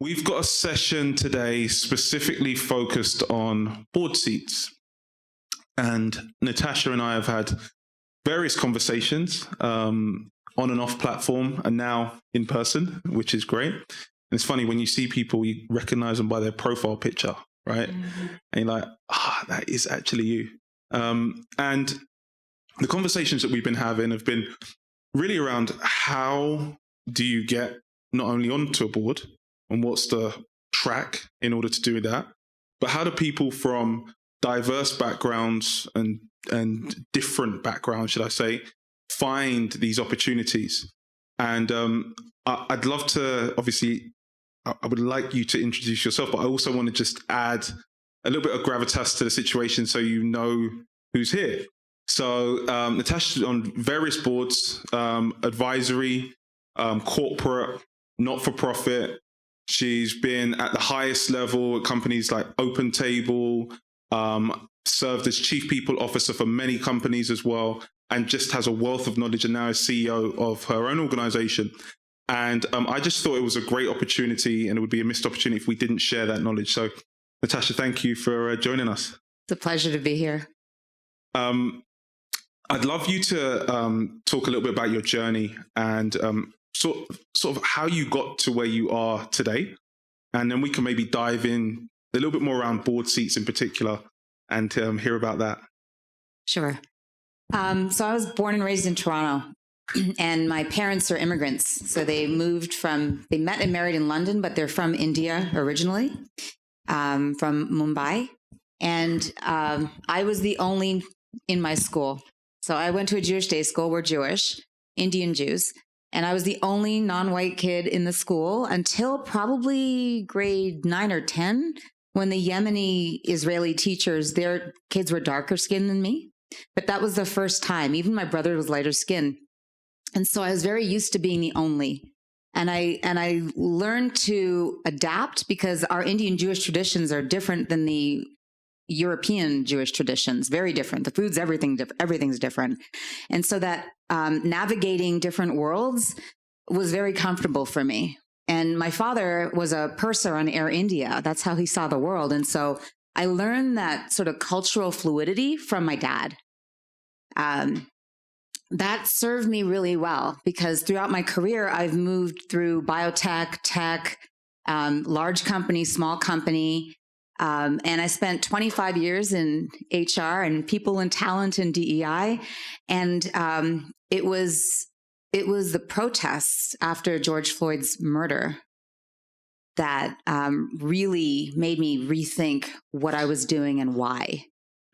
We've got a session today specifically focused on board seats. And Natasha and I have had various conversations on and off platform and now in person, which is great. And it's funny when you see people, you recognize them by their profile picture, right? Mm-hmm. And you're like, that is actually you. And the conversations that we've been having have been really around how do you get not only onto a board and what's the track in order to do that, but how do people from diverse backgrounds and different backgrounds, should I say, find these opportunities? And I'd love to, obviously, I would like you to introduce yourself, but I also want to just add a little bit of gravitas to the situation so you know who's here. So Natasha's on various boards, advisory, corporate, not-for-profit. She's been at the highest level at companies like Open Table, served as chief people officer for many companies as well, and just has a wealth of knowledge and now is CEO of her own organization. And I just thought it was a great opportunity and it would be a missed opportunity if we didn't share that knowledge. So Natasha, thank you for joining us. It's a pleasure to be here. I'd love you to talk a little bit about your journey and sort of how you got to where you are today. And then we can maybe dive in a little bit more around board seats in particular and hear about that. Sure. So I was born and raised in Toronto, and my parents are immigrants. So they met and married in London, but they're from India originally, from Mumbai. And I was the only in my school. So I went to a Jewish day school. We're Jewish, Indian Jews. And I was the only non-white kid in the school until probably grade 9 or 10, when the Yemeni Israeli teachers, their kids were darker skinned than me. But that was the first time. Even my brother was lighter skinned. And so I was very used to being the only. And I learned to adapt because our Indian Jewish traditions are different than the European Jewish traditions, very different. The food's everything's different. And so that navigating different worlds was very comfortable for me. And my father was a purser on Air India. That's how he saw the world. And so I learned that sort of cultural fluidity from my dad. That served me really well because throughout my career, I've moved through biotech, tech, large company, small company. And I spent 25 years in HR and people and talent and DEI. And it was the protests after George Floyd's murder that really made me rethink what I was doing and why.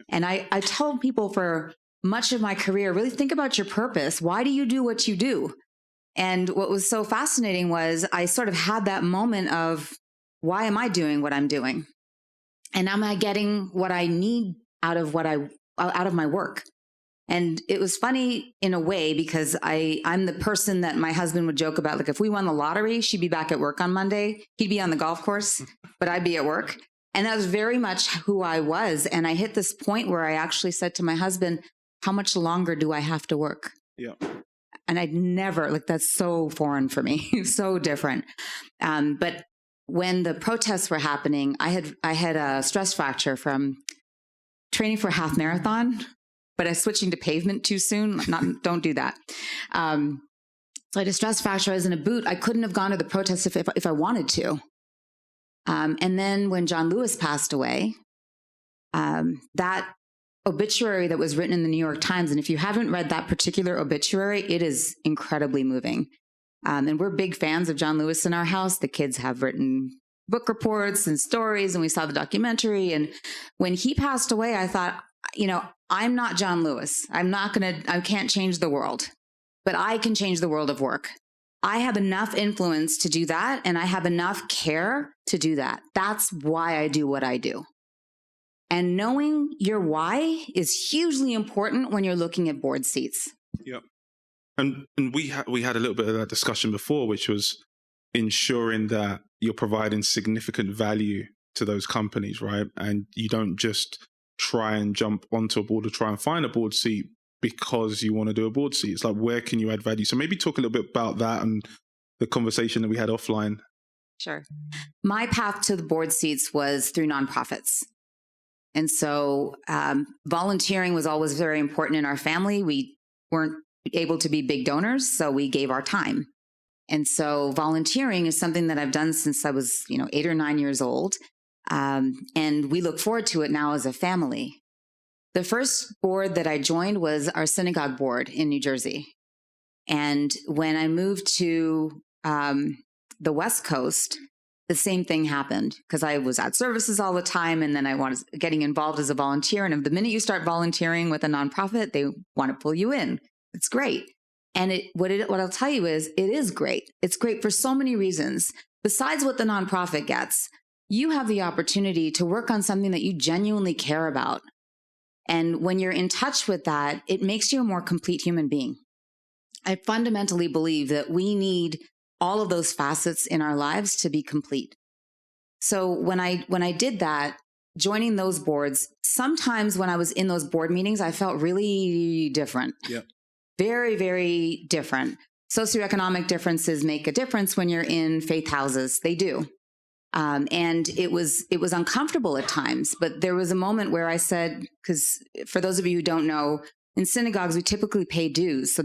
And I told people for much of my career, really think about your purpose. Why do you do what you do? And what was so fascinating was I sort of had that moment of, why am I doing what I'm doing? And am I getting what I need out of my work? And it was funny in a way because I'm the person that my husband would joke about. Like if we won the lottery, she'd be back at work on Monday. He'd be on the golf course, but I'd be at work. And that was very much who I was. And I hit this point where I actually said to my husband, how much longer do I have to work? Yeah. And I'd never, that's so foreign for me, so different. But when the protests were happening, I had a stress fracture from training for a half marathon, but I was switching to pavement too soon. Don't do that. So I had a stress fracture. I was in a boot. I couldn't have gone to the protests if I wanted to. And then when John Lewis passed away, that obituary that was written in the New York Times, and if you haven't read that particular obituary, it is incredibly moving. And we're big fans of John Lewis in our house. The kids have written book reports and stories, and we saw the documentary. And when he passed away, I thought, I'm not John Lewis. I can't change the world, but I can change the world of work. I have enough influence to do that, and I have enough care to do that. That's why I do what I do. And knowing your why is hugely important when you're looking at board seats. Yep. And we had a little bit of that discussion before, which was ensuring that you're providing significant value to those companies, right? And you don't just try and jump onto a board or try and find a board seat because you want to do a board seat. It's like, where can you add value? So maybe talk a little bit about that and the conversation that we had offline. Sure. My path to the board seats was through nonprofits. And so volunteering was always very important in our family. We weren't able to be big donors, so we gave our time. And so volunteering is something that I've done since I was, 8 or 9 years old. And we look forward to it now as a family. The first board that I joined was our synagogue board in New Jersey. And when I moved to the West Coast, the same thing happened because I was at services all the time. And then I was getting involved as a volunteer. And the minute you start volunteering with a nonprofit, they want to pull you in. It's great. And what I'll tell you is it is great. It's great for so many reasons. Besides what the nonprofit gets, you have the opportunity to work on something that you genuinely care about. And when you're in touch with that, it makes you a more complete human being. I fundamentally believe that we need all of those facets in our lives to be complete. So when I did that, joining those boards, sometimes when I was in those board meetings, I felt really different. Yeah. Very, very different. Socioeconomic differences make a difference when you're in faith houses. They do. And it was uncomfortable at times, but there was a moment where I said, because for those of you who don't know, in synagogues, we typically pay dues. So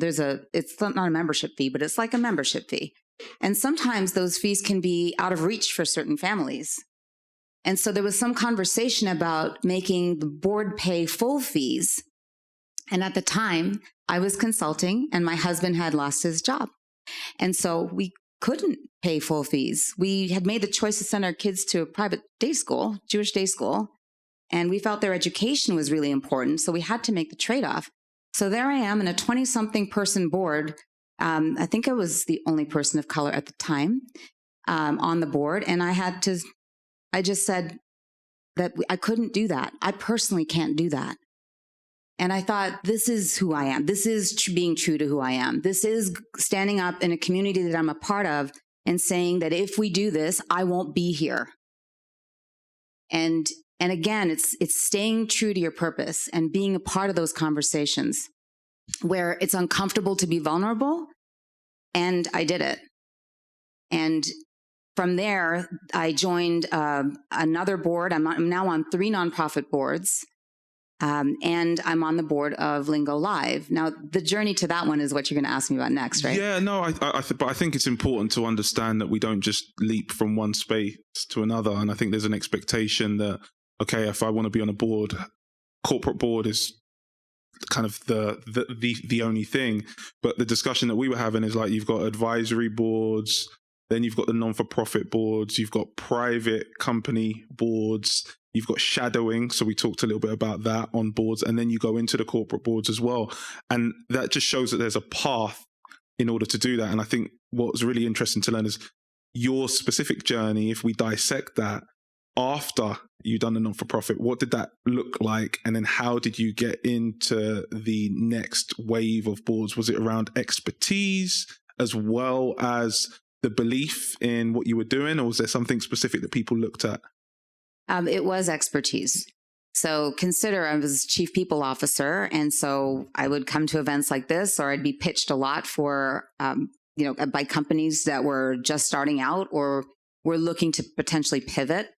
it's not a membership fee, but it's like a membership fee. And sometimes those fees can be out of reach for certain families. And so there was some conversation about making the board pay full fees. And at the time, I was consulting and my husband had lost his job. And so we couldn't pay full fees. We had made the choice to send our kids to a private day school, Jewish day school, and we felt their education was really important. So we had to make the trade-off. So there I am in a 20-something person board. I think I was the only person of color at the time on the board. And I just said that I couldn't do that. I personally can't do that. And I thought, this is who I am. This is being true to who I am. This is standing up in a community that I'm a part of and saying that if we do this, I won't be here. And again, it's staying true to your purpose and being a part of those conversations where it's uncomfortable to be vulnerable. And I did it. And from there, I joined another board. I'm now on 3 nonprofit boards. And I'm on the board of Lingo Live. Now, the journey to that one is what you're going to ask me about next, right? Yeah, no, but I think it's important to understand that we don't just leap from one space to another. And I think there's an expectation that, okay, if I want to be on a board, corporate board is kind of the only thing. But the discussion that we were having is like, you've got advisory boards, then you've got the non-for-profit boards, you've got private company boards, you've got shadowing. So we talked a little bit about that on boards, and then you go into the corporate boards as well. And that just shows that there's a path in order to do that. And I think what's really interesting to learn is your specific journey. If we dissect that after you've done the non-for-profit, what did that look like? And then how did you get into the next wave of boards? Was it around expertise as well as the belief in what you were doing, or was there something specific that people looked at? It was expertise. So consider I was chief people officer. And so I would come to events like this, or I'd be pitched a lot for, by companies that were just starting out or were looking to potentially pivot.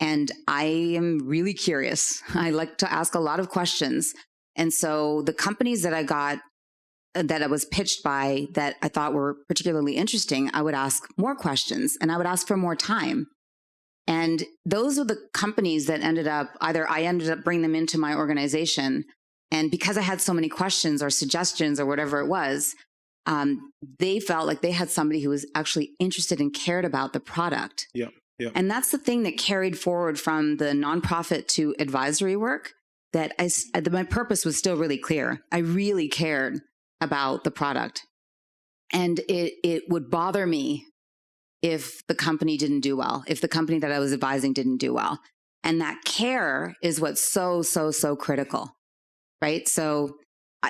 And I am really curious. I like to ask a lot of questions. And so the companies that I was pitched by that I thought were particularly interesting, I would ask more questions and I would ask for more time. And those are the companies that I ended up bringing them into my organization. And because I had so many questions or suggestions or whatever it was, they felt like they had somebody who was actually interested and cared about the product. Yeah. Yeah. And that's the thing that carried forward from the nonprofit to advisory work, that my purpose was still really clear. I really cared about the product. And it would bother me if the company didn't do well, if the company that I was advising didn't do well. And that care is what's so, so, so critical, right? So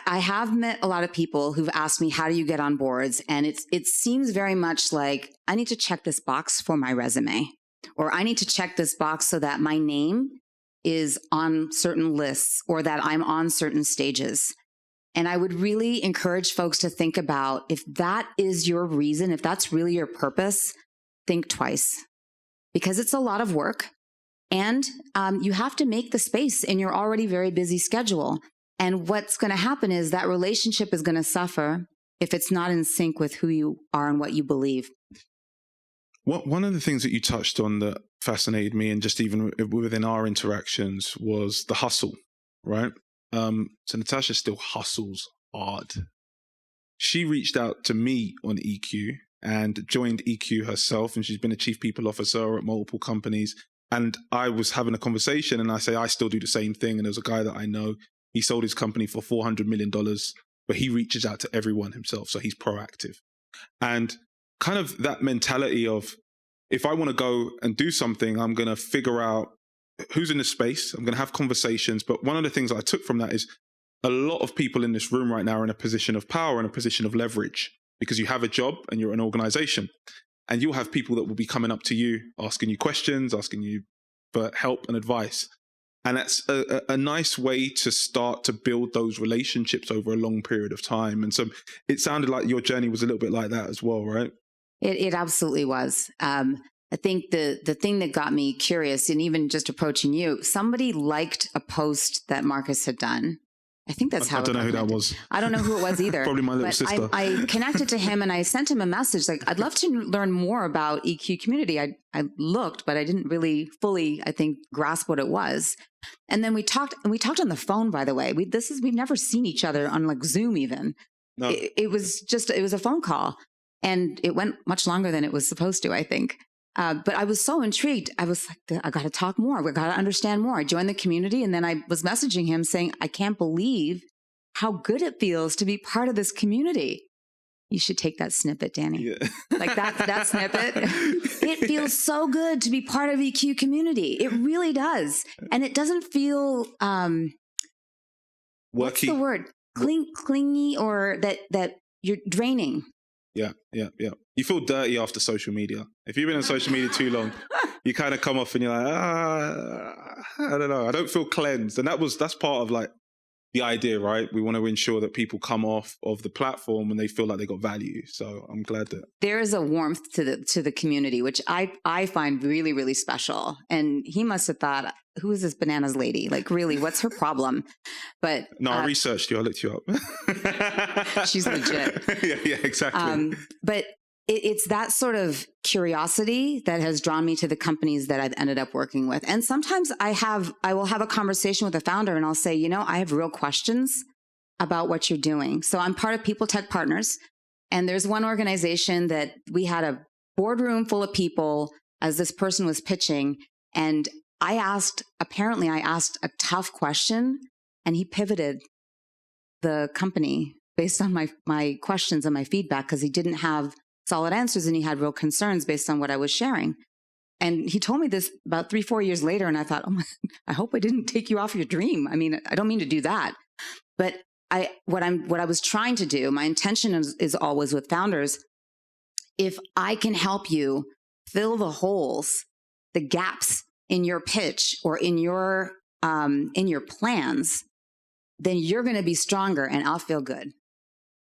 I have met a lot of people who've asked me, how do you get on boards? And it seems very much like, I need to check this box for my resume, or I need to check this box so that my name is on certain lists or that I'm on certain stages. And I would really encourage folks to think about, if that is your reason, if that's really your purpose, think twice, because it's a lot of work, and you have to make the space in your already very busy schedule. And what's going to happen is that relationship is going to suffer if it's not in sync with who you are and what you believe. One of the things that you touched on that fascinated me, and just even within our interactions, was the hustle, right? So Natasha still hustles hard. She reached out to me on EQ and joined EQ herself, and she's been a chief people officer at multiple companies. And I was having a conversation, and I say, I still do the same thing. And there's a guy that I know, he sold his company for $400 million, but he reaches out to everyone himself. So he's proactive. And kind of that mentality of, if I want to go and do something, I'm going to figure out who's in the space. I'm going to have conversations. But one of the things I took from that is a lot of people in this room right now are in a position of power and a position of leverage, because you have a job and you're an organization, and you'll have people that will be coming up to you, asking you questions, asking you for help and advice. And that's a nice way to start to build those relationships over a long period of time. And so it sounded like your journey was a little bit like that as well, right? It absolutely was. I think the thing that got me curious, and even just approaching you, somebody liked a post that Marcus had done. I think that's how I don't know who that was. I don't know who it was either. Probably my little sister. I connected to him and I sent him a message like, I'd love to learn more about EQ community. I looked, but I didn't really fully, I think, grasp what it was. And then we talked on the phone, by the way. We've never seen each other on like Zoom even. No. It was a phone call, and it went much longer than it was supposed to, I think. But I was so intrigued. I was like, I got to talk more. We got to understand more. I joined the community, and then I was messaging him saying, I can't believe how good it feels to be part of this community. You should take that snippet, Danny. Yeah. Like that snippet. It feels so good to be part of EQ community. It really does. And it doesn't feel, what's the word? Clingy, or that you're draining. Yeah. You feel dirty after social media. If you've been on social media too long, you kind of come off and you're like, I don't know. I don't feel cleansed. And that's part of like the idea, right? We want to ensure that people come off of the platform when they feel like they got value. So I'm glad that there is a warmth to the community, which I find really, really special. And he must have thought, who is this bananas lady? Like, really, what's her problem? But no, I researched you. I looked you up. She's legit. Yeah, exactly. But it's that sort of curiosity that has drawn me to the companies that I've ended up working with. And sometimes I will have a conversation with a founder and I'll say, I have real questions about what you're doing. So I'm part of People Tech Partners. And there's one organization that we had a boardroom full of people as this person was pitching. And I asked a tough question, and he pivoted the company based on my questions and my feedback, because he didn't have solid answers and he had real concerns based on what I was sharing. And he told me this about 3-4 years later, and I thought, I hope I didn't take you off your dream. I mean, I don't mean to do that, but what I was trying to do, my intention is always with founders, if I can help you fill the holes, the gaps in your pitch or in your plans, then you're going to be stronger and I'll feel good.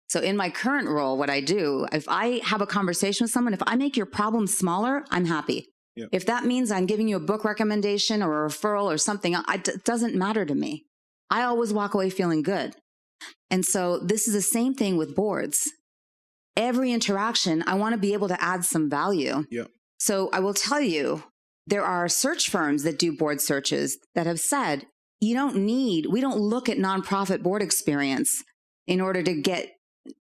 So in my current role, what I do, if I have a conversation with someone, if I make your problem smaller, I'm happy. Yep. If that means I'm giving you a book recommendation or a referral or something, it doesn't matter to me. I always walk away feeling good. And so this is the same thing with boards. Every interaction, I want to be able to add some value. Yep. So I will tell you, there are search firms that do board searches that have said, we don't look at nonprofit board experience in order to get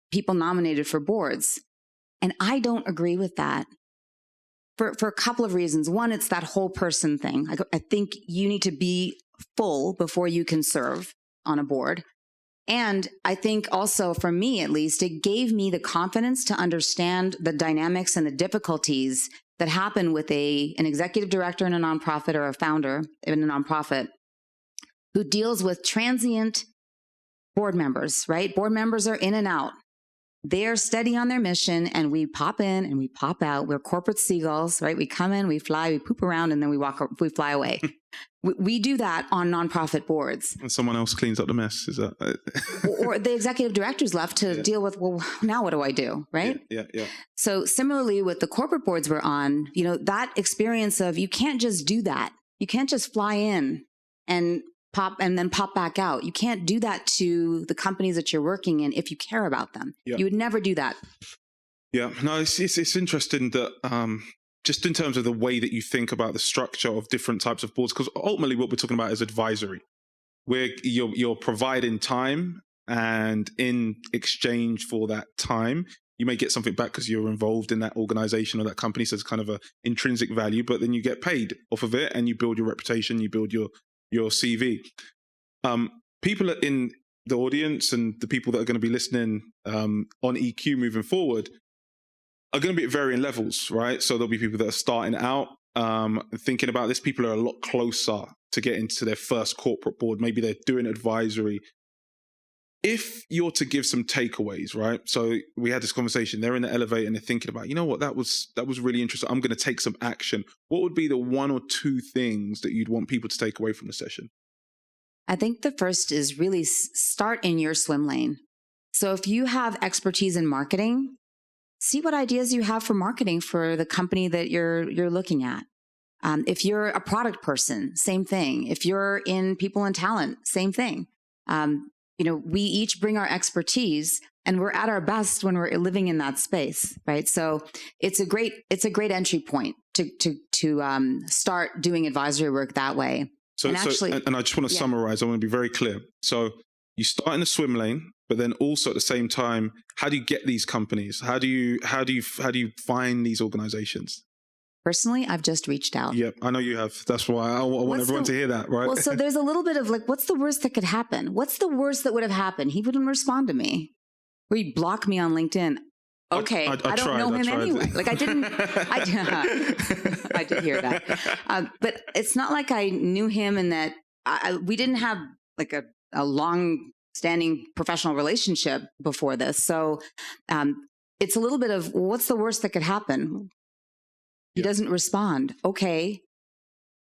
people nominated for boards. And I don't agree with that for a couple of reasons. One, it's that whole person thing. I think you need to be full before you can serve on a board. And I think also, for me at least, it gave me the confidence to understand the dynamics and the difficulties that happen with an executive director in a nonprofit or a founder in a nonprofit who deals with transient board members, right? Board members are in and out. They're steady on their mission, and we pop in and we pop out. We're corporate seagulls, right? We come in, we fly, we poop around, and then we fly away. We do that on nonprofit boards. And someone else cleans up the mess. Is that? Or the executive director's left to deal with, well, now what do I do? Right. Yeah. So similarly with the corporate boards we're on, that experience of you can't just do that. You can't just fly in and then pop back out. You can't do that to the companies that you're working in if you care about them. You would never do that. Yeah, no, it's interesting that just in terms of the way that you think about the structure of different types of boards, because ultimately what we're talking about is advisory, where you're providing time, and in exchange for that time, you may get something back because you're involved in that organization or that company. So it's kind of a intrinsic value, but then you get paid off of it, and you build your reputation, you build your CV. People in the audience and the people that are going to be listening on EQ moving forward are going to be at varying levels, right? So there'll be people that are starting out thinking about this. People are a lot closer to getting to their first corporate board. Maybe they're doing advisory. If you're to give some takeaways, right? So we had this conversation, they're in the elevator and they're thinking about, what, that was really interesting. I'm going to take some action. What would be the one or two things that you'd want people to take away from the session? I think the first is really start in your swim lane. So if you have expertise in marketing, see what ideas you have for marketing for the company that you're looking at. If you're a product person, same thing. If you're in people and talent, same thing. We each bring our expertise, and we're at our best when we're living in that space, right? So it's a great entry point to start doing advisory work that way. And I just want to summarize. I want to be very clear. So you start in the swim lane, but then also at the same time, how do you get these companies? How do you find these organizations? Personally, I've just reached out. Yep, I know you have. That's why I want everyone to hear that, right? Well, so there's a little bit of what's the worst that could happen? What's the worst that would have happened? He wouldn't respond to me. Or he'd block me on LinkedIn. Okay, I don't know him anyway. I did hear that. But it's not like I knew him and that we didn't have a long-standing professional relationship before this. So it's a little bit of what's the worst that could happen? He doesn't respond. Okay,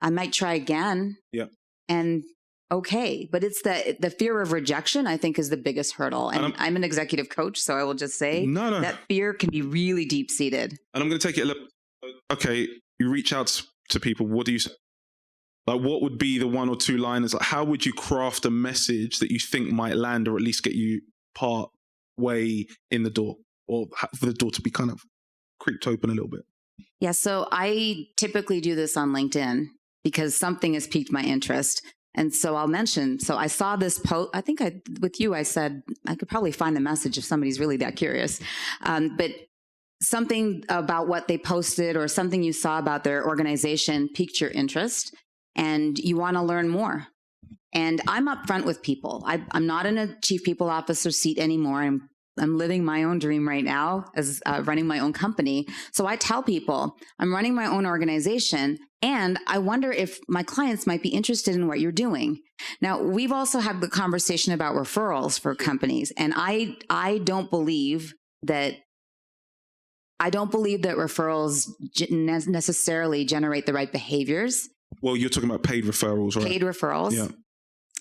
I might try again. Yeah. And okay, but it's the fear of rejection, I think, is the biggest hurdle. And I'm an executive coach, so I will just say that fear can be really deep-seated. And I'm going to take it a little. Okay, you reach out to people. What do you say? What would be the one or two liners? How would you craft a message that you think might land, or at least get you part way in the door, or for the door to be kind of creeped open a little bit? Yeah, so I typically do this on LinkedIn because something has piqued my interest. And so I'll mention, so I saw this post, I think with you, I said, I could probably find the message if somebody's really that curious. But something about what they posted or something you saw about their organization piqued your interest and you want to learn more. And I'm upfront with people. I'm not in a chief people officer seat anymore. I'm living my own dream right now as running my own company. So I tell people I'm running my own organization and I wonder if my clients might be interested in what you're doing. Now, we've also had the conversation about referrals for companies. And I don't believe that referrals necessarily generate the right behaviors. Well, you're talking about paid referrals, right? Paid referrals. Yeah.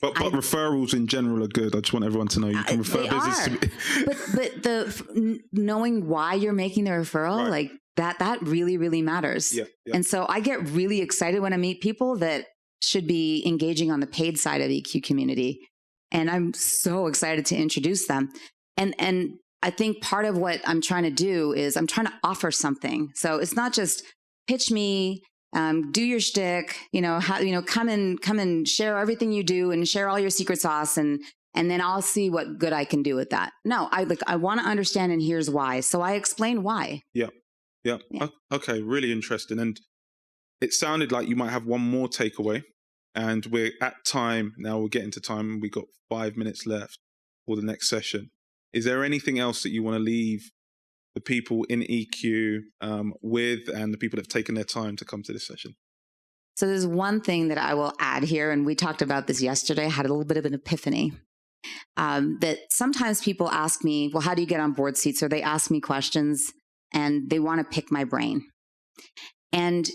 But referrals in general are good. I just want everyone to know you can refer business to me. But knowing why you're making the referral, right, that really, really matters. Yeah. And so I get really excited when I meet people that should be engaging on the paid side of EQ community. And I'm so excited to introduce them. And I think part of what I'm trying to do is I'm trying to offer something. So it's not just pitch me, do your shtick, come and share everything you do and share all your secret sauce and then I'll see what good I can do with that. No, I want to understand and here's why. So I explain why. Yeah. Okay. Really interesting. And it sounded like you might have one more takeaway and we're at time. Now we're getting to time. We got 5 minutes left for the next session. Is there anything else that you want to leave the people in EQ with and the people that have taken their time to come to this session? So there's one thing that I will add here, and we talked about this yesterday. I had a little bit of an epiphany that sometimes people ask me, well, how do you get on board seats? Or they ask me questions and they want to pick my brain. And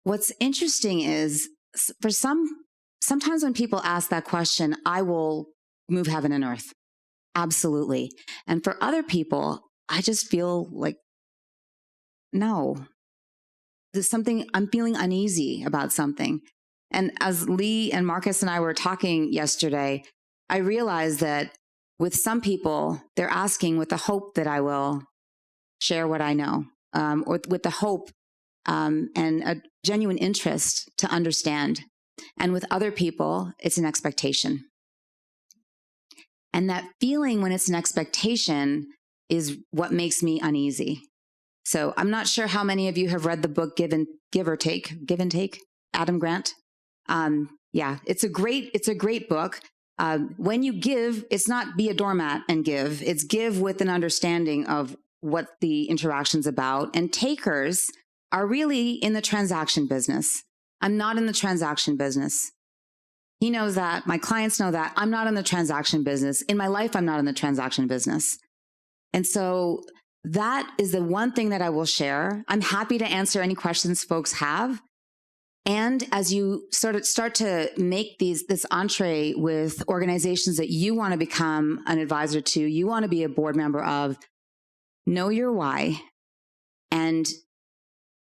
what's interesting is sometimes when people ask that question, I will move heaven and earth. Absolutely. And for other people, I just feel like, no, there's something, I'm feeling uneasy about something. And as Lee and Marcus and I were talking yesterday, I realized that with some people, they're asking with the hope that I will share what I know, or with the hope and a genuine interest to understand. And with other people, it's an expectation. And that feeling when it's an expectation is what makes me uneasy. So I'm not sure how many of you have read the book Give and Take, Adam Grant. Yeah, it's a great book. When you give, it's not be a doormat and give. It's give with an understanding of what the interaction's about. And takers are really in the transaction business. I'm not in the transaction business. He knows that. My clients know that. I'm not in the transaction business. In my life, I'm not in the transaction business. And so that is the one thing that I will share. I'm happy to answer any questions folks have. And as you start to make this entree with organizations that you want to become an advisor to, you want to be a board member of, know your why. And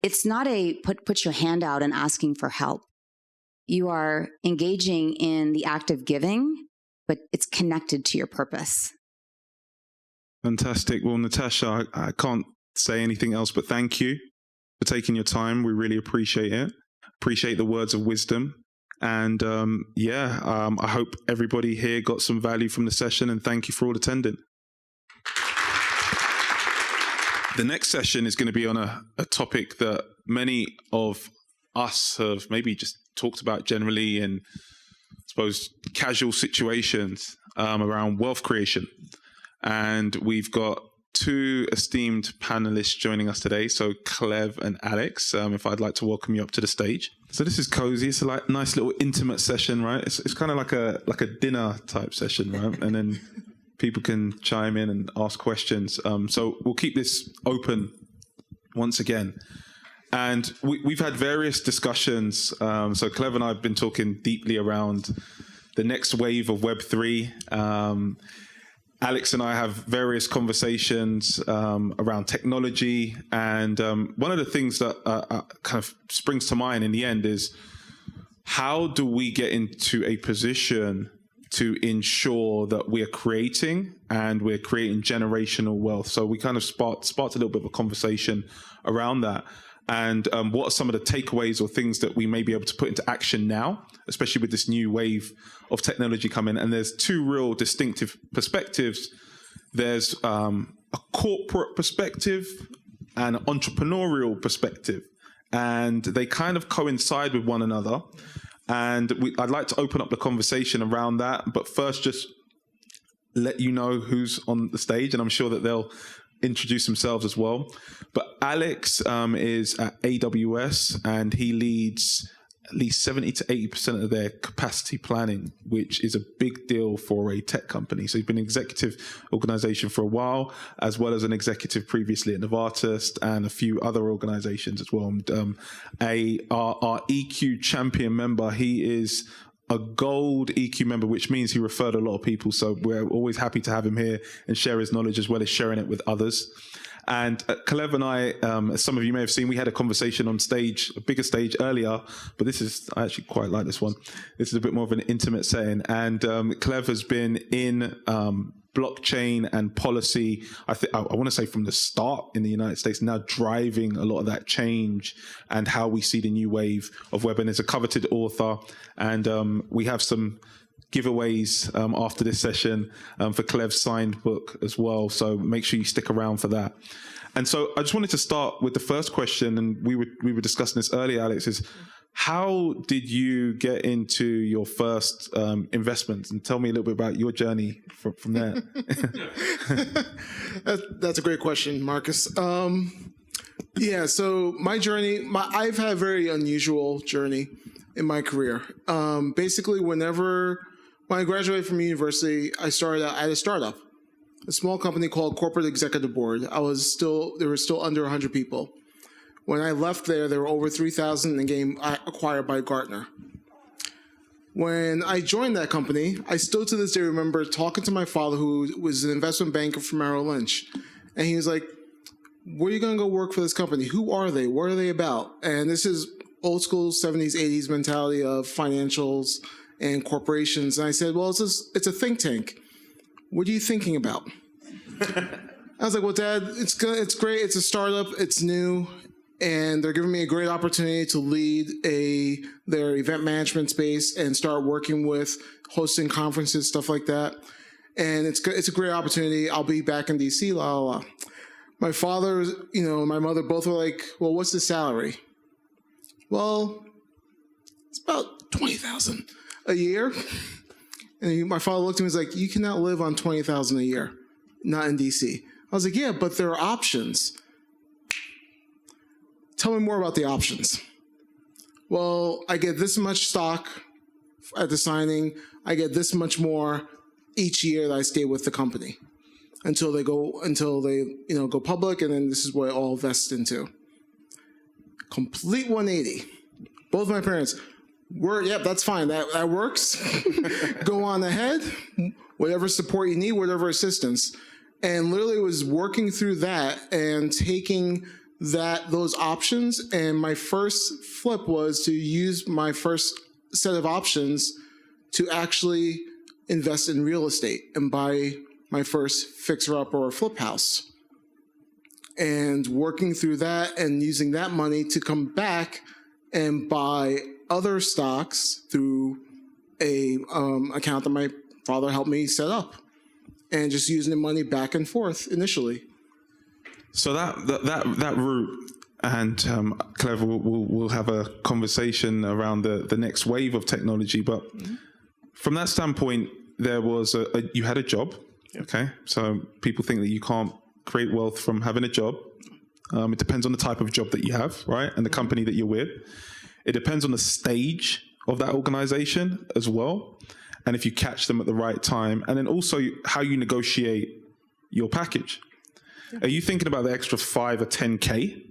it's not a put your hand out and asking for help. You are engaging in the act of giving, but it's connected to your purpose. Fantastic. Well, Natasha, I can't say anything else but thank you for taking your time. We really appreciate it. Appreciate the words of wisdom. And I hope everybody here got some value from the session, and thank you for all attending. The next session is going to be on a topic that many of us have maybe just talked about generally in, I suppose, casual situations around wealth creation. And we've got two esteemed panelists joining us today. So Cleve and Alex, if I'd like to welcome you up to the stage. So this is cozy. It's a nice little intimate session, right? It's kind of like a dinner type session, right? And then people can chime in and ask questions. So we'll keep this open once again. And we've had various discussions. So Cleve and I have been talking deeply around the next wave of Web3. Alex and I have various conversations around technology. And one of the things that kind of springs to mind in the end is, how do we get into a position to ensure that we're creating generational wealth? So we kind of sparked a little bit of a conversation around that. And what are some of the takeaways or things that we may be able to put into action now, especially with this new wave of technology coming? And there's two real distinctive perspectives. There's a corporate perspective and an entrepreneurial perspective, and they kind of coincide with one another. And I'd like to open up the conversation around that. But first, just let you know who's on the stage, and I'm sure that they'll introduce themselves as well. But Alex is at AWS, and he leads at least 70 to 80% of their capacity planning, which is a big deal for a tech company. So he's been an executive organization for a while, as well as an executive previously at Novartis and a few other organizations as well. And our EQ champion member, he is a gold EQ member, which means he referred a lot of people. So we're always happy to have him here and share his knowledge as well as sharing it with others. And Cleve and I, as some of you may have seen, we had a conversation on stage, a bigger stage earlier, but I actually quite like this one. This is a bit more of an intimate setting. And Cleve has been in blockchain and policy, I want to say from the start in the United States, now driving a lot of that change and how we see the new wave of web. And is a coveted author. And we have some giveaways after this session for Cleve's signed book as well. So make sure you stick around for that. And so I just wanted to start with the first question, and we were discussing this earlier, Alex, is how did you get into your first investments? And tell me a little bit about your journey from there. That's a great question, Marcus. Yeah, so my journey, I've had a very unusual journey in my career. Basically, when I graduated from university, I started out at a startup, a small company called Corporate Executive Board. There were still under 100 people. When I left there were over 3,000 and getting acquired by Gartner. When I joined that company, I still to this day remember talking to my father, who was an investment banker from Merrill Lynch. And he was like, where are you going to go work for this company? Who are they? What are they about? And this is old school 70s, 80s mentality of financials and corporations. And I said, well, it's a think tank. What are you thinking about? I was like, well, Dad, it's great. It's a startup. It's new. And they're giving me a great opportunity to lead their event management space and start working with hosting conferences, stuff like that. And it's a great opportunity. I'll be back in DC, la, la, la. My father, my mother both were like, well, what's the salary? Well, it's about $20,000 a year. And my father looked at me and was like, you cannot live on $20,000 a year, not in DC. I was like, yeah, but there are options. Tell me more about the options. Well, I get this much stock at the signing. I get this much more each year that I stay with the company until they go public, and then this is what it all vests into. Complete 180. Both my parents yep, that's fine. That works. Go on ahead. Whatever support you need, whatever assistance. And literally was working through that and taking those options. And my first flip was to use my first set of options to actually invest in real estate and buy my first fixer-up or flip house. And working through that and using that money to come back and buy other stocks through a account that my father helped me set up, and just using the money back and forth initially. So that route, and Cleve, we'll have a conversation around the next wave of technology. But from that standpoint, there was you had a job. Okay, so people think that you can't create wealth from having a job. It depends on the type of job that you have, right, and the company that you're with. It depends on the stage of that organization as well, and if you catch them at the right time, and then also how you negotiate your package. Are you thinking about the extra 5 or 10K,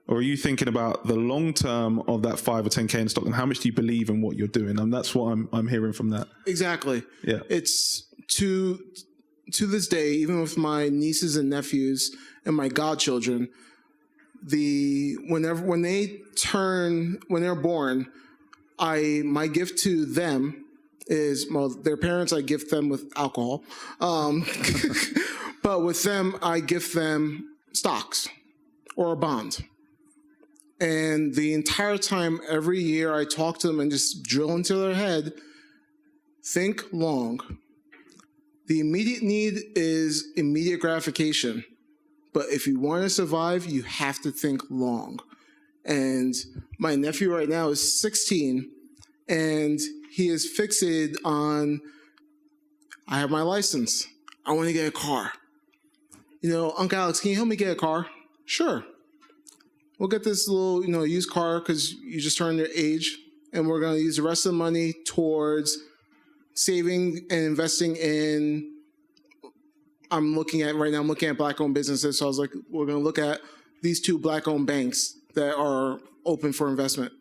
or are you thinking about the long term of that 5 or 10K in stock, and how much do you believe in what you're doing? And that's what I'm hearing from that. Exactly. Yeah. It's to this day, even with my nieces and nephews and my godchildren, when they're born, my gift to them is, well, their parents, I gift them with alcohol. But with them, I gift them stocks or a bond. And the entire time, every year, I talk to them and just drill into their head, think long. The immediate need is immediate gratification. But if you want to survive, you have to think long. And my nephew right now is 16, and he is fixated on, I have my license. I want to get a car. Uncle Alex, can you help me get a car? Sure. We'll get this little, used car because you just turned your age, and we're going to use the rest of the money towards saving and investing in, I'm looking at Black-owned businesses. So I was like, we're going to look at these 2 Black-owned banks that are open for investment.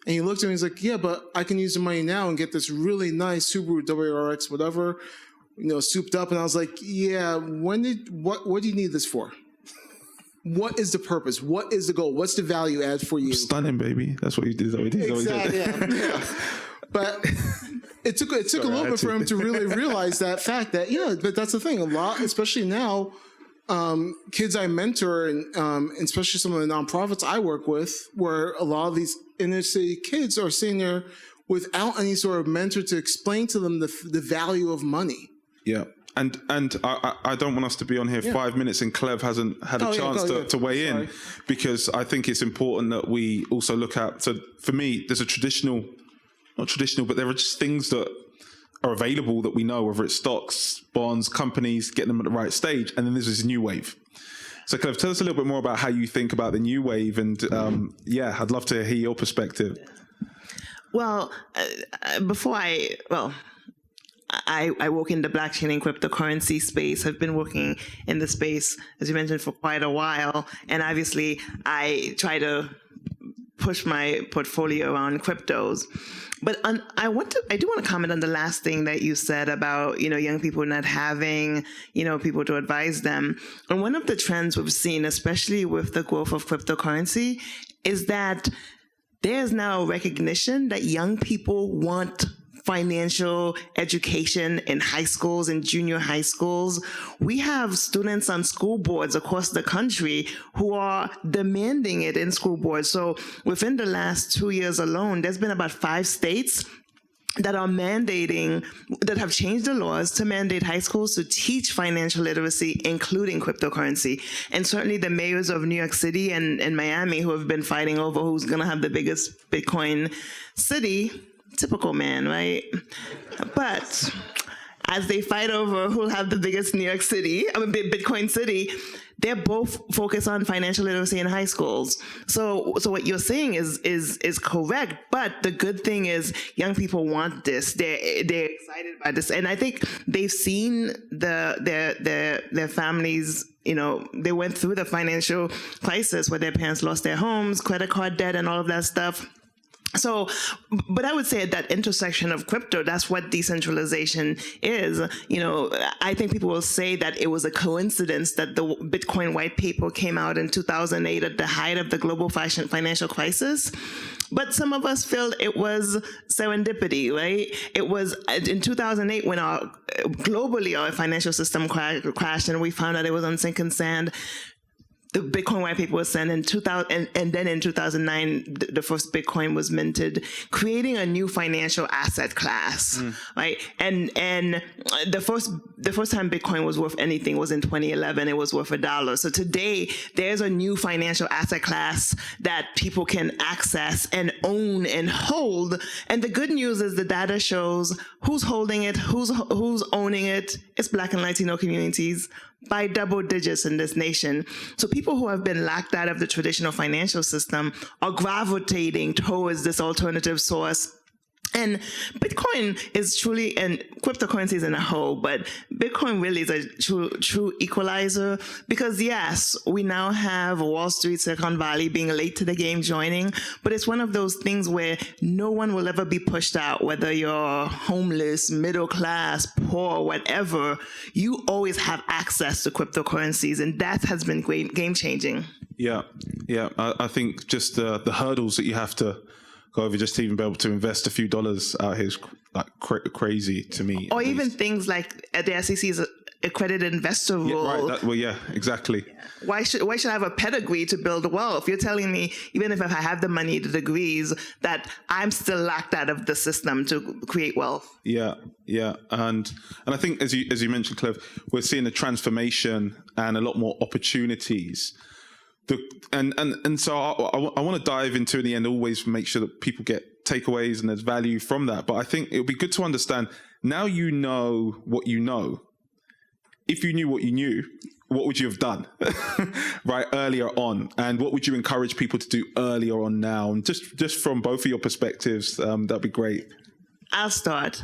And he looked at me and he's like, yeah, but I can use the money now and get this really nice Subaru WRX, whatever, souped up. And I was like, yeah, what do you need this for? What is the purpose? What is the goal? What's the value add for you? Stunning, baby. That's what you did. Exactly. Yeah. But it took a little bit for him to really realize that fact that, but that's the thing. A lot, especially now, kids I mentor and especially some of the nonprofits I work with, where a lot of these inner city kids are sitting there without any sort of mentor to explain to them the value of money. Yeah. And I don't want us to be on here 5 minutes and Cleve hasn't had a chance to weigh in, because I think it's important that we also look at, so for me, there's not traditional, but there are just things that are available that we know, whether it's stocks, bonds, companies, getting them at the right stage. And then there's this new wave. So Cleve, tell us a little bit more about how you think about the new wave. And I'd love to hear your perspective. Well, I work in the blockchain and cryptocurrency space. I've been working in the space, as you mentioned, for quite a while. And obviously, I try to push my portfolio around cryptos. But I do want to comment on the last thing that you said about, young people not having, people to advise them. And one of the trends we've seen, especially with the growth of cryptocurrency, is that there's now recognition that young people want financial education in high schools and junior high schools. We have students on school boards across the country who are demanding it in school boards. So within the last 2 years alone, there's been about 5 states that have changed the laws to mandate high schools to teach financial literacy, including cryptocurrency. And certainly the mayors of New York City and Miami, who have been fighting over who's going to have the biggest Bitcoin city. Typical man, right? But as they fight over who'll have the biggest Bitcoin city, they're both focused on financial literacy in high schools. So what you're saying is correct. But the good thing is young people want this. They're excited by this, and I think they've seen their families. They went through the financial crisis where their parents lost their homes, credit card debt, and all of that stuff. So, but I would say at that intersection of crypto, that's what decentralization is. I think people will say that it was a coincidence that the Bitcoin white paper came out in 2008 at the height of the global financial crisis. But some of us feel it was serendipity, right? It was in 2008 when globally our financial system crashed and we found out it was on sinking sand. The Bitcoin white paper was sent in 2000, and then in 2009, the first Bitcoin was minted, creating a new financial asset class, right? And the first time Bitcoin was worth anything was in 2011. It was worth $1. So today, there's a new financial asset class that people can access and own and hold. And the good news is the data shows who's holding it, who's owning it. It's Black and Latino communities by double digits in this nation. So people who have been locked out of the traditional financial system are gravitating towards this alternative source. And Bitcoin is truly, and cryptocurrencies in a whole, but Bitcoin really is a true equalizer because yes, we now have Wall Street, Silicon Valley being late to the game joining, but it's one of those things where no one will ever be pushed out, whether you're homeless, middle class, poor, whatever, you always have access to cryptocurrencies, and that has been game changing. Yeah. I think just the hurdles that you have to go over just to even be able to invest a few dollars out here is like crazy to me. Or even things like the SEC's accredited investor rule. Yeah, right. Yeah, exactly. Why should I have a pedigree to build wealth? You're telling me even if I have the money, the degrees, that I'm still locked out of the system to create wealth. Yeah. And I think as you mentioned, Cleve, we're seeing a transformation and a lot more opportunities. And so I want to dive into in the end, always make sure that people get takeaways and there's value from that. But I think it would be good to understand, now you know what you know. If you knew what you knew, what would you have done right earlier on? And what would you encourage people to do earlier on now? And just from both of your perspectives, that'd be great. I'll start.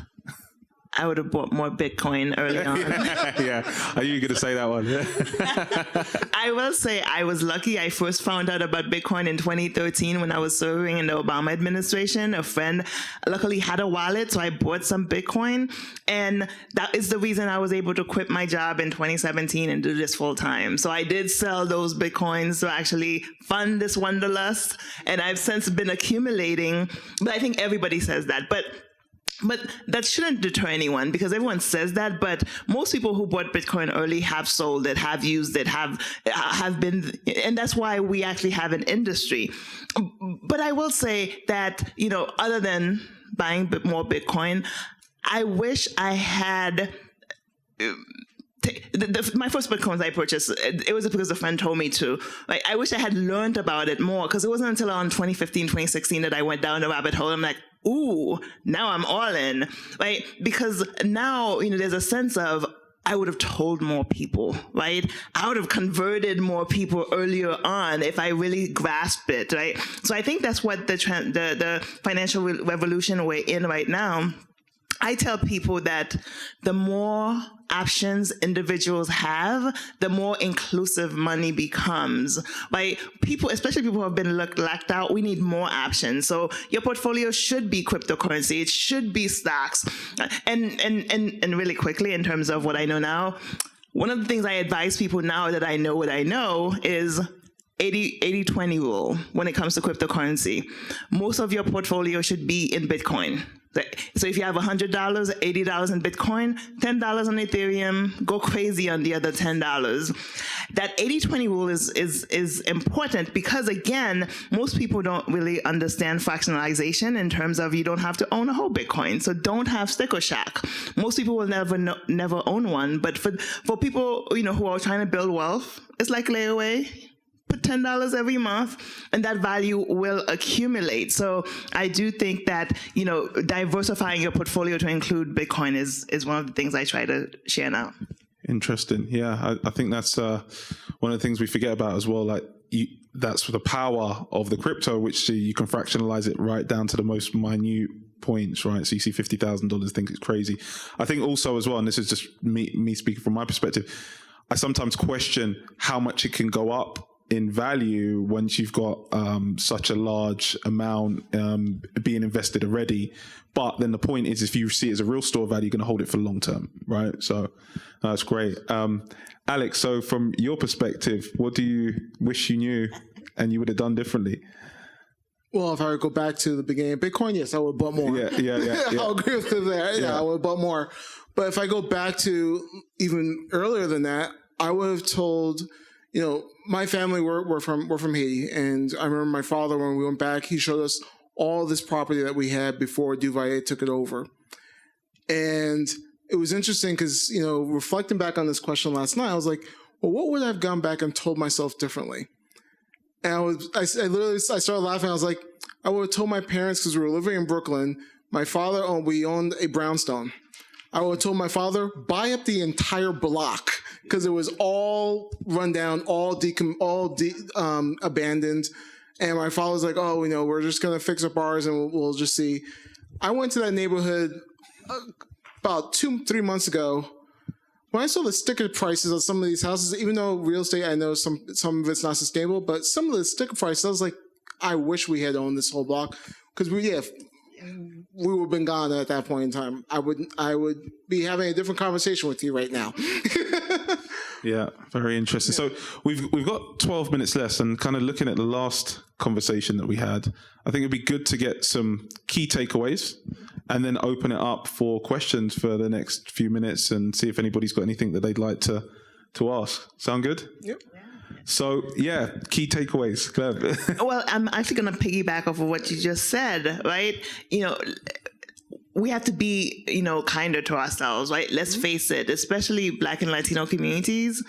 I would have bought more Bitcoin early on. Yeah. Are you going to say that one? I will say I was lucky. I first found out about Bitcoin in 2013 when I was serving in the Obama administration. A friend luckily had a wallet, so I bought some Bitcoin. And that is the reason I was able to quit my job in 2017 and do this full time. So I did sell those Bitcoins to actually fund this wanderlust. And I've since been accumulating. But I think everybody says that. But that shouldn't deter anyone, because everyone says that, but most people who bought Bitcoin early have sold it, have used it, have been, and that's why we actually have an industry. But I will say that, other than buying more Bitcoin, I wish I had... my first Bitcoins I purchased, it was because a friend told me to. Like, I wish I had learned about it more, because it wasn't until around 2015, 2016 that I went down the rabbit hole. I'm like, ooh, now I'm all in, right? Because now, there's a sense of, I would have told more people, right? I would have converted more people earlier on if I really grasped it, right? So I think that's what the financial revolution we're in right now I tell people that the more options individuals have, the more inclusive money becomes. Like people, especially people who have been lacked out, we need more options. So your portfolio should be cryptocurrency. It should be stocks. And really quickly, in terms of what I know now, one of the things I advise people now that I know what I know is 80-20 rule when it comes to cryptocurrency. Most of your portfolio should be in Bitcoin. So if you have $100, $80 in Bitcoin, $10 on Ethereum, go crazy on the other $10. That 80-20 rule is important because, again, most people don't really understand fractionalization in terms of you don't have to own a whole Bitcoin. So don't have sticker shock. Most people will never own one. But for people who are trying to build wealth, it's like layaway. Put $10 every month, and that value will accumulate. So I do think that, diversifying your portfolio to include Bitcoin is one of the things I try to share now. Interesting. Yeah, I think that's one of the things we forget about as well. Like that's the power of the crypto, which you can fractionalize it right down to the most minute points, right? So you see $50,000, think it's crazy. I think also as well, and this is just me speaking from my perspective, I sometimes question how much it can go up in value once you've got such a large amount being invested already. But then the point is, if you see it as a real store value, you're going to hold it for long term, right? So that's great. Alex, so from your perspective, what do you wish you knew and you would have done differently? Well, if I would go back to the beginning of Bitcoin, yes, I would bought more. Yeah. I'll agree with you there. Yeah, I would have bought more. But if I go back to even earlier than that, I would have told, my family, we're from Haiti. And I remember my father, when we went back, he showed us all this property that we had before Duvalier took it over. And it was interesting because, reflecting back on this question last night, I was like, well, what would I have gone back and told myself differently? And I started laughing. I was like, I would have told my parents, because we were living in Brooklyn, we owned a brownstone. I would have told my father, buy up the entire block, because it was all run down, all abandoned. And my father was like, oh, we're just going to fix up ours and we'll just see. I went to that neighborhood about 2-3 months ago. When I saw the sticker prices of some of these houses, even though real estate, I know some of it's not sustainable, but some of the sticker prices, I was like, I wish we had owned this whole block, because we would have been gone at that point in time. I would be having a different conversation with you right now. Yeah, very interesting. So we've got 12 minutes left, and kind of looking at the last conversation that we had, I think it'd be good to get some key takeaways and then open it up for questions for the next few minutes and see if anybody's got anything that they'd like to ask. Sound good? Yep. So, key takeaways, Cleve. Well, I'm actually going to piggyback off of what you just said, right? We have to be, kinder to ourselves, right? Let's face it, especially Black and Latino communities,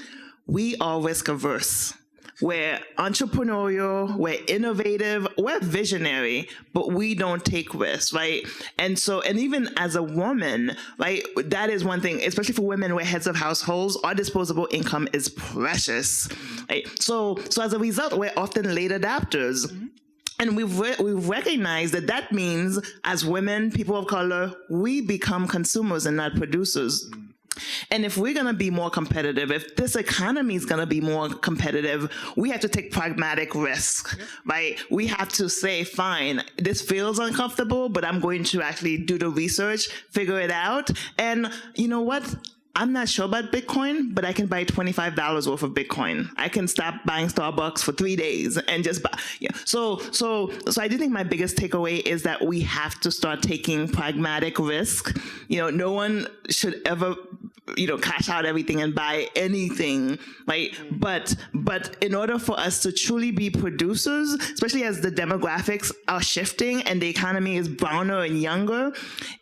we are risk averse. We're entrepreneurial, we're innovative, we're visionary, but we don't take risks, right? And even as a woman, right, that is one thing, especially for women, we're heads of households, our disposable income is precious, right? So as a result, we're often late adapters. Mm-hmm. And we've recognized that means, as women, people of color, we become consumers and not producers. And if we're going to be more competitive, if this economy is going to be more competitive, we have to take pragmatic risks, right? We have to say, fine, this feels uncomfortable, but I'm going to actually do the research, figure it out. And you know what? I'm not sure about Bitcoin, but I can buy $25 worth of Bitcoin. I can stop buying Starbucks for 3 days and just buy. Yeah. So I do think my biggest takeaway is that we have to start taking pragmatic risk. No one should ever, cash out everything and buy anything, right? But in order for us to truly be producers, especially as the demographics are shifting and the economy is browner and younger,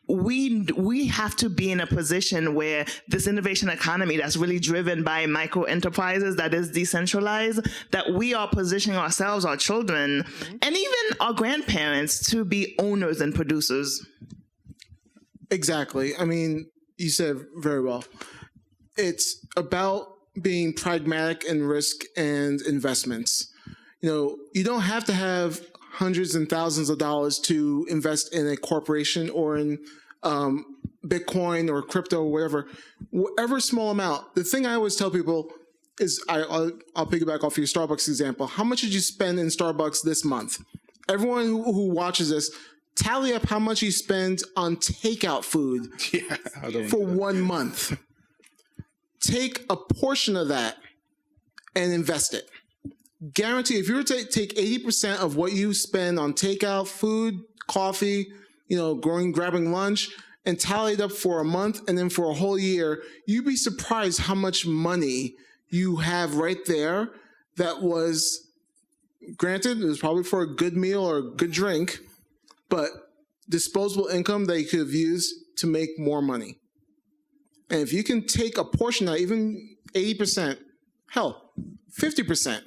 we have to be in a position where this innovation economy that's really driven by micro enterprises, that is decentralized, that we are positioning ourselves, our children, and even our grandparents to be owners and producers. Exactly. I mean, you said very well. It's about being pragmatic in risk and investments. You don't have to have hundreds and thousands of dollars to invest in a corporation or in Bitcoin or crypto or whatever small amount. The thing I always tell people is, I'll piggyback off your Starbucks example. How much did you spend in Starbucks this month? Everyone who watches this, tally up how much you spend on takeout food for 1 month. Take a portion of that and invest it. Guarantee if you were to take 80% of what you spend on takeout food, coffee, grabbing lunch, and tally it up for a month and then for a whole year, you'd be surprised how much money you have right there that was, granted, it was probably for a good meal or a good drink, but disposable income that you could have used to make more money. And if you can take a portion of that, even 80%, hell, 50%,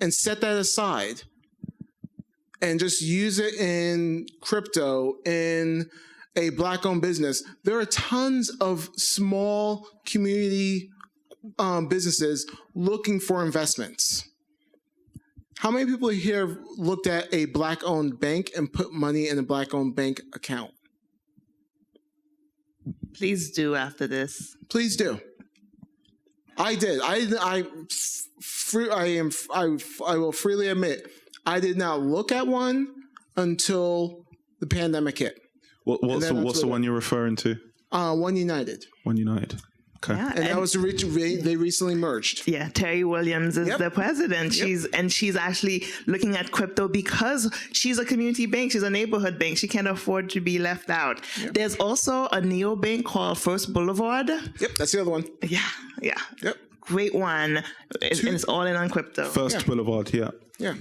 and set that aside and just use it in crypto, in a Black-owned business. There are tons of small community businesses looking for investments. How many people here have looked at a Black-owned bank and put money in a Black-owned bank account? Please do after this. Please do. I did. I will freely admit, I did not look at one until the pandemic hit. What's the one you're referring to? One United. One United. Okay. Yeah, And that was they recently merged. Yeah, Terry Williams is the president. She's actually looking at crypto because she's a community bank. She's a neighborhood bank. She can't afford to be left out. Yep. There's also a neobank called First Boulevard. Yep, that's the other one. Yeah. Yep. Great one. And it's all in on crypto. First Boulevard, yeah. Yeah.